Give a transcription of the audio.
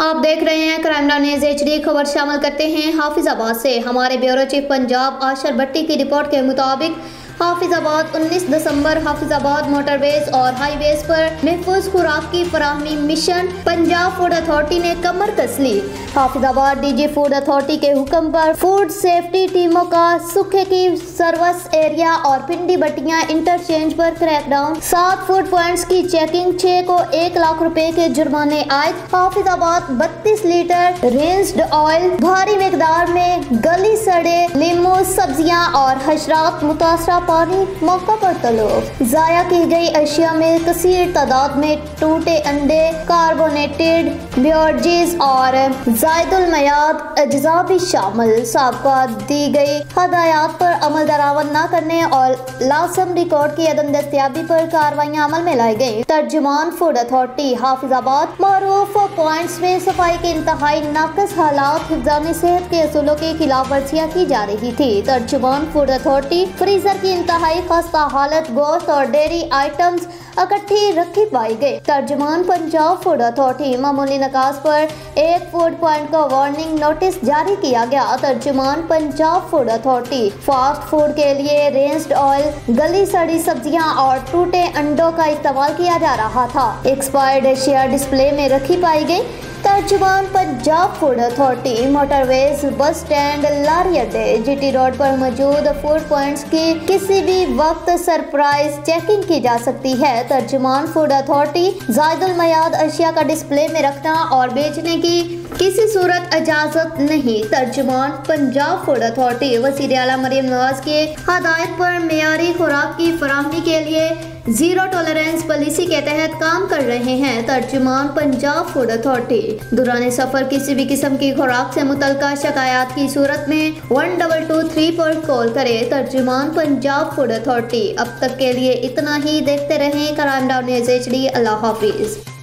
आप देख रहे हैं क्राइम डाउन न्यूज़ HD। खबर शामिल करते हैं हाफिजाबाद से। हमारे ब्यूरो चीफ पंजाब आशर भट्टी की रिपोर्ट के मुताबिक हाफिजाबाद 19 दिसंबर हाफिजाबाद मोटरवेज और हाईवेज पर महफूज खुराक की फराहमी मिशन पंजाब फूड अथॉरिटी ने कमर कस ली। हाफिजाबाद DG फूड अथॉरिटी के हुक्म पर फूड सेफ्टी टीमों का सूखे की सर्विस एरिया और पिंडी बट्टियां इंटरचेंज पर क्रैकडाउन, 7 फूड पॉइंट्स की चेकिंग, 6 को 1 लाख रुपए के जुर्माने आयद। हाफिजाबाद 32 लीटर रेंज्ड ऑयल, भारी मिकदार में गली सड़े लीमू, सब्जियां और हशरात मुतासरा पानी, मौका पर तलब। जाया की गई अशिया में कसीर तादाद में टूटे अंडे, कार्बोनेटेड बेवरेजेस और जायदुल मयाद अज्जा भी शामिल। साबका दी गई हदायत पर अमल दरामद न करने और लाजम रिकॉर्ड की अदम दस्तयाबी पर कार्रवाइयां अमल में लाई गई। तर्जुमान फूड अथॉरिटी हाफिजाबाद मारूफ पॉइंट्स में सफाई के इंतहाई नाकस हालात, हिफ्ज़ानी सेहत के असूलों की खिलाफ वर्जियां की जा रही थी। तर्जुमान फूड अथॉरिटी फ्रीजर की इंतहाई खस्ता हालत गोश्त और डेयरी आइटम्स इकट्ठी रखी पाई गई। तर्जुमान पंजाब फूड अथॉरिटी मामूली नकाज पर एक फूड पॉइंट को वार्निंग नोटिस जारी किया गया। तर्जुमान Punjab food authority fast food के लिए रेंज्ड ऑयल, गली सड़ी सब्जियां और टूटे अंडों का इस्तेमाल किया जा रहा था। एक्सपायर्ड एशिया डिस्प्ले में रखी पाई गई। तर्जुमान Punjab food authority motorways, bus stand, लारी अड्डे, GT रोड पर मौजूद फूड पॉइंट्स की किसी भी वक्त सरप्राइज चेकिंग की जा सकती है। तर्जुमान फूड अथॉरिटी जायदुल मयाद अशिया का डिस्प्ले में रखना और बेचने की किसी सूरत इजाजत नहीं। तर्जुमान पंजाब फूड अथॉरिटी वज़ीर आला मरियम नवाज के हदायत पर मेयारी खुराक की फराहमी के लिए जीरो टॉलरेंस पॉलिसी के तहत काम कर रहे हैं। तर्जुमान पंजाब फूड अथॉरिटी दौरान सफर किसी भी किस्म की खुराक से मुतल्लिका शिकायत की सूरत में 1223 पर कॉल करें। तर्जुमान पंजाब फूड अथॉरिटी। अब तक के लिए इतना ही। देखते रहें क्राइम डाउन न्यूज़ HD। अल्लाह हाफिज।